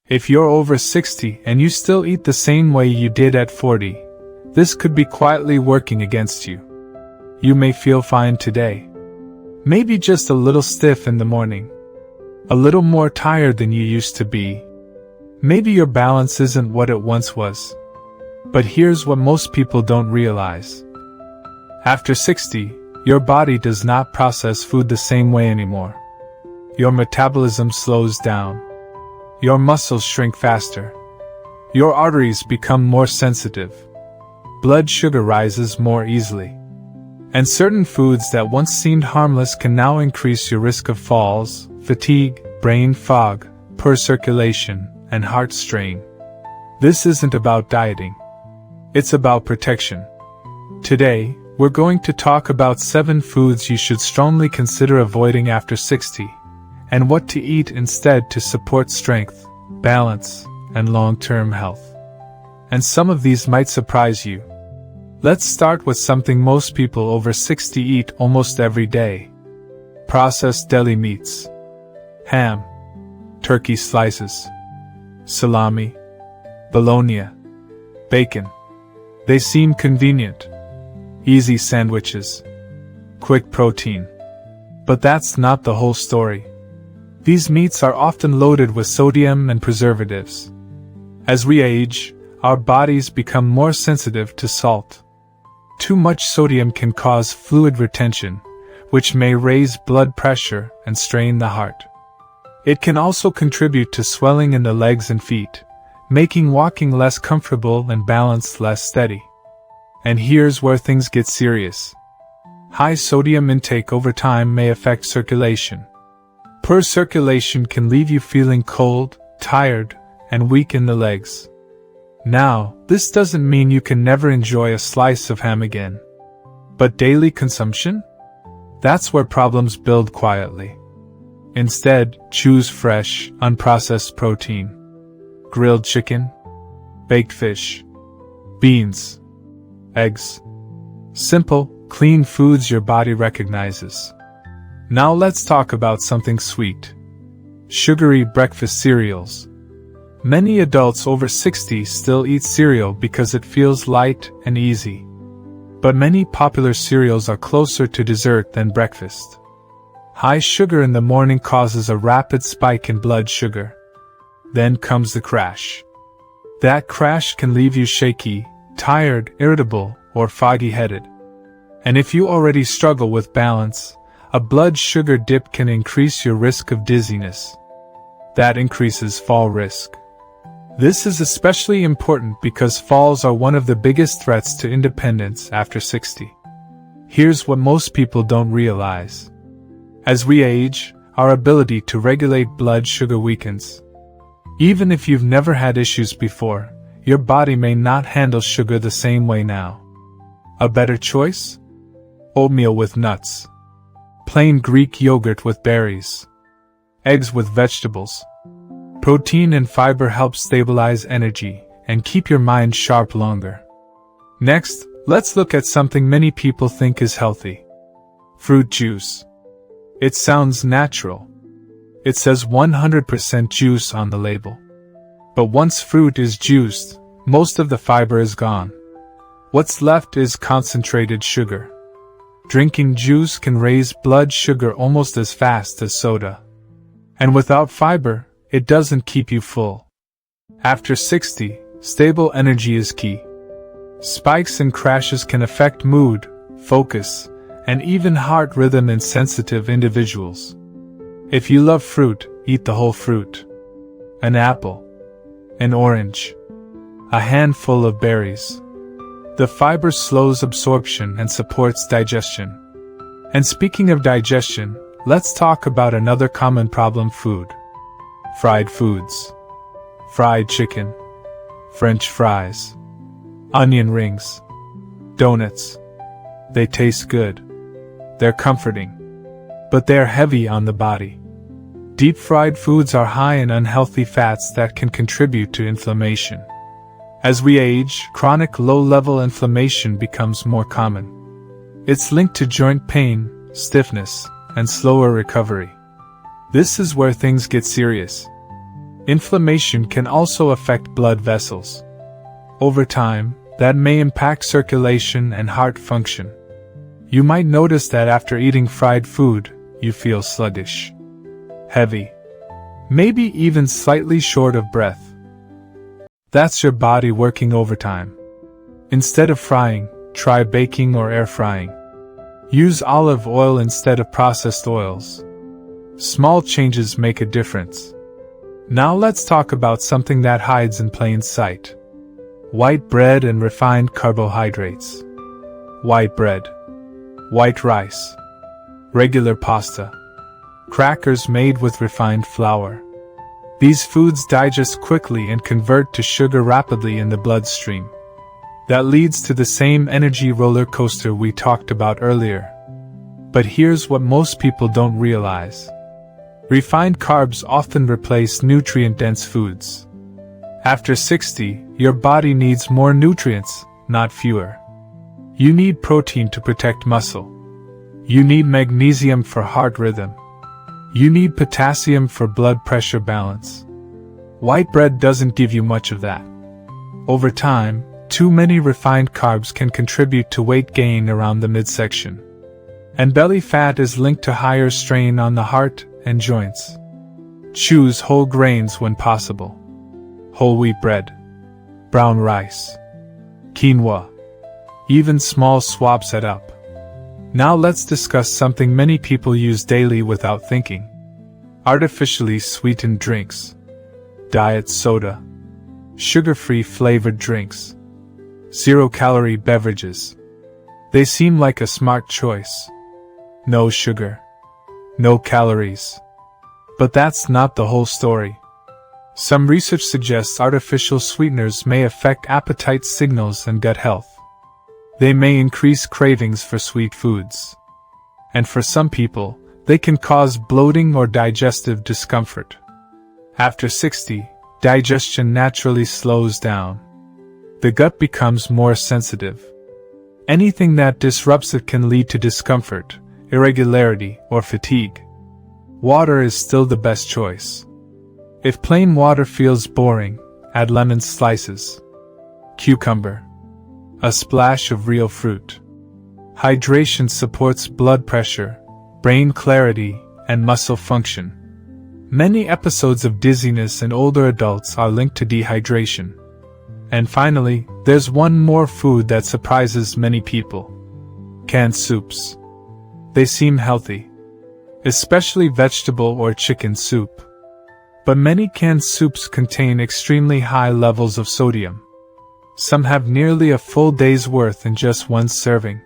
If you're over 60 and you still eat the same way you did at 40, this could be quietly working against you. You may feel fine today. Maybe just a little stiff in the morning. A little more tired than you used to be. Maybe your balance isn't what it once was. But here's what most people don't realize. After 60, your body does not process food the same way anymore. Your metabolism slows down. Your muscles shrink faster. Your arteries become more sensitive. Blood sugar rises more easily. And certain foods that once seemed harmless can now increase your risk of falls, fatigue, brain fog, poor circulation, and heart strain. This isn't about dieting. It's about protection. Today, we're going to talk about 7 foods you should strongly consider avoiding after 60, and what to eat instead to support strength, balance, and long-term health. And some of these might surprise you. Let's start with something most people over 60 eat almost every day. Processed deli meats. Ham. Turkey slices. Salami. Bologna. Bacon. They seem convenient. Easy sandwiches. Quick protein. But that's not the whole story. These meats are often loaded with sodium and preservatives. As we age, our bodies become more sensitive to salt. Too much sodium can cause fluid retention, which may raise blood pressure and strain the heart. It can also contribute to swelling in the legs and feet, making walking less comfortable and balance less steady. And here's where things get serious. High sodium intake over time may affect circulation. Poor circulation can leave you feeling cold, tired, and weak in the legs. Now, this doesn't mean you can never enjoy a slice of ham again. But daily consumption? That's where problems build quietly. Instead, choose fresh, unprocessed protein. Grilled chicken, baked fish, beans, eggs. Simple, clean foods your body recognizes. Now let's talk about something sweet. Sugary breakfast cereals. Many adults over 60 still eat cereal because it feels light and easy. But many popular cereals are closer to dessert than breakfast. High sugar in the morning causes a rapid spike in blood sugar. Then comes the crash. That crash can leave you shaky, tired, irritable, or foggy-headed. And if you already struggle with balance, a blood sugar dip can increase your risk of dizziness. That increases fall risk. This is especially important because falls are one of the biggest threats to independence after 60. Here's what most people don't realize. As we age, our ability to regulate blood sugar weakens. Even if you've never had issues before, your body may not handle sugar the same way now. A better choice? Oatmeal with nuts. Plain Greek yogurt with berries. Eggs with vegetables. Protein and fiber help stabilize energy and keep your mind sharp longer. Next, let's look at something many people think is healthy. Fruit juice. It sounds natural. It says 100% juice on the label. But once fruit is juiced, most of the fiber is gone. What's left is concentrated sugar. Drinking juice can raise blood sugar almost as fast as soda. And without fiber, it doesn't keep you full. After 60, stable energy is key. Spikes and crashes can affect mood, focus, and even heart rhythm in sensitive individuals. If you love fruit, eat the whole fruit. An apple. An orange. A handful of berries. The fiber slows absorption and supports digestion. And speaking of digestion, let's talk about another common problem food. Fried foods. Fried chicken. French fries. Onion rings. Donuts. They taste good. They're comforting. But they're heavy on the body. Deep-fried foods are high in unhealthy fats that can contribute to inflammation. As we age, chronic low-level inflammation becomes more common. It's linked to joint pain, stiffness, and slower recovery. This is where things get serious. Inflammation can also affect blood vessels. Over time, that may impact circulation and heart function. You might notice that after eating fried food, you feel sluggish, heavy, maybe even slightly short of breath. That's your body working overtime. Instead of frying, try baking or air frying. Use olive oil instead of processed oils. Small changes make a difference. Now let's talk about something that hides in plain sight. White bread and refined carbohydrates. White bread, white rice, regular pasta, crackers made with refined flour. These foods digest quickly and convert to sugar rapidly in the bloodstream. That leads to the same energy roller coaster we talked about earlier. But here's what most people don't realize. Refined carbs often replace nutrient-dense foods. After 60, your body needs more nutrients, not fewer. You need protein to protect muscle. You need magnesium for heart rhythm. You need potassium for blood pressure balance. White bread doesn't give you much of that. Over time, too many refined carbs can contribute to weight gain around the midsection. And belly fat is linked to higher strain on the heart and joints. Choose whole grains when possible. Whole wheat bread, brown rice, quinoa, even small swabs add up. Now let's discuss something many people use daily without thinking. Artificially sweetened drinks. Diet soda. Sugar-free flavored drinks. Zero-calorie beverages. They seem like a smart choice. No sugar. No calories. But that's not the whole story. Some research suggests artificial sweeteners may affect appetite signals and gut health. They may increase cravings for sweet foods. And for some people, they can cause bloating or digestive discomfort. After 60, digestion naturally slows down. The gut becomes more sensitive. Anything that disrupts it can lead to discomfort, irregularity, or fatigue. Water is still the best choice. If plain water feels boring, add lemon slices, cucumber, a splash of real fruit. Hydration supports blood pressure, brain clarity, and muscle function. Many episodes of dizziness in older adults are linked to dehydration. And finally, there's one more food that surprises many people. Canned soups. They seem healthy, especially vegetable or chicken soup. But many canned soups contain extremely high levels of sodium. Some have nearly a full day's worth in just one serving.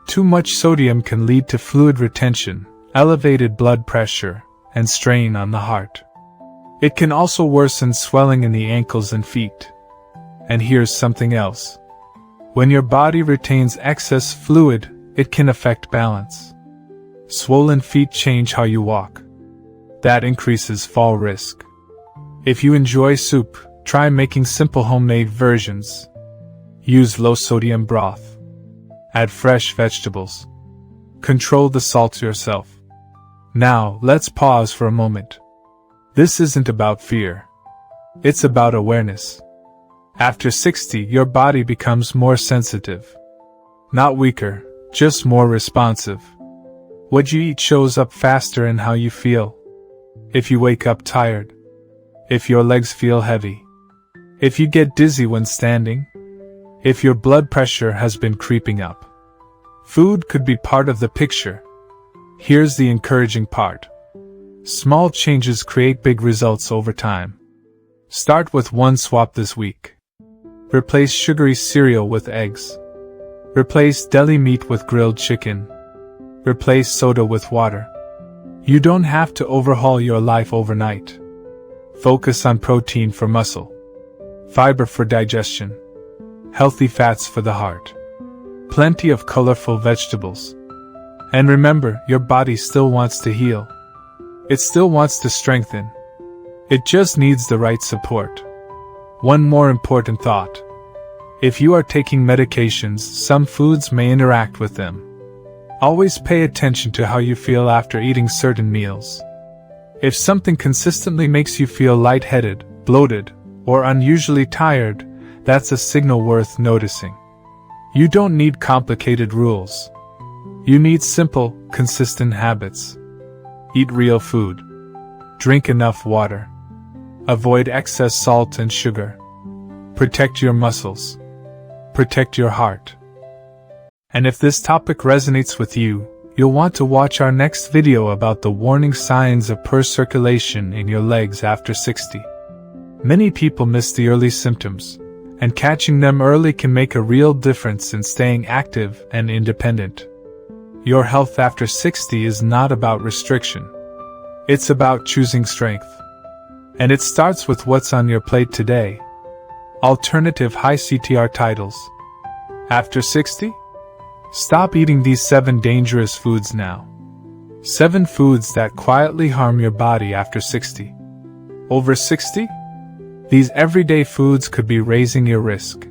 Too much sodium can lead to fluid retention, elevated blood pressure, and strain on the heart. It can also worsen swelling in the ankles and feet. And here's something else. When your body retains excess fluid, it can affect balance. Swollen feet change how you walk. That increases fall risk. If you enjoy soup, try making simple homemade versions. Use low-sodium broth. Add fresh vegetables. Control the salt yourself. Now, let's pause for a moment. This isn't about fear. It's about awareness. After 60, your body becomes more sensitive. Not weaker, just more responsive. What you eat shows up faster in how you feel. If you wake up tired. If your legs feel heavy. If you get dizzy when standing. If your blood pressure has been creeping up. Food could be part of the picture. Here's the encouraging part. Small changes create big results over time. Start with one swap this week. Replace sugary cereal with eggs. Replace deli meat with grilled chicken. Replace soda with water. You don't have to overhaul your life overnight. Focus on protein for muscle, fiber for digestion, healthy fats for the heart, plenty of colorful vegetables. And remember, your body still wants to heal. It still wants to strengthen. It just needs the right support. One more important thought. If you are taking medications, some foods may interact with them. Always pay attention to how you feel after eating certain meals. If something consistently makes you feel lightheaded, bloated, or unusually tired, that's a signal worth noticing. You don't need complicated rules. You need simple, consistent habits. Eat real food. Drink enough water. Avoid excess salt and sugar. Protect your muscles. Protect your heart. And if this topic resonates with you, you'll want to watch our next video about the warning signs of poor circulation in your legs after 60. Many people miss the early symptoms, and catching them early can make a real difference in staying active and independent. Your health after 60 is not about restriction. It's about choosing strength. And it starts with what's on your plate today. Alternative high CTR titles. After 60? Stop eating these 7 dangerous foods now. 7 foods that quietly harm your body after 60. Over 60? These everyday foods could be raising your risk.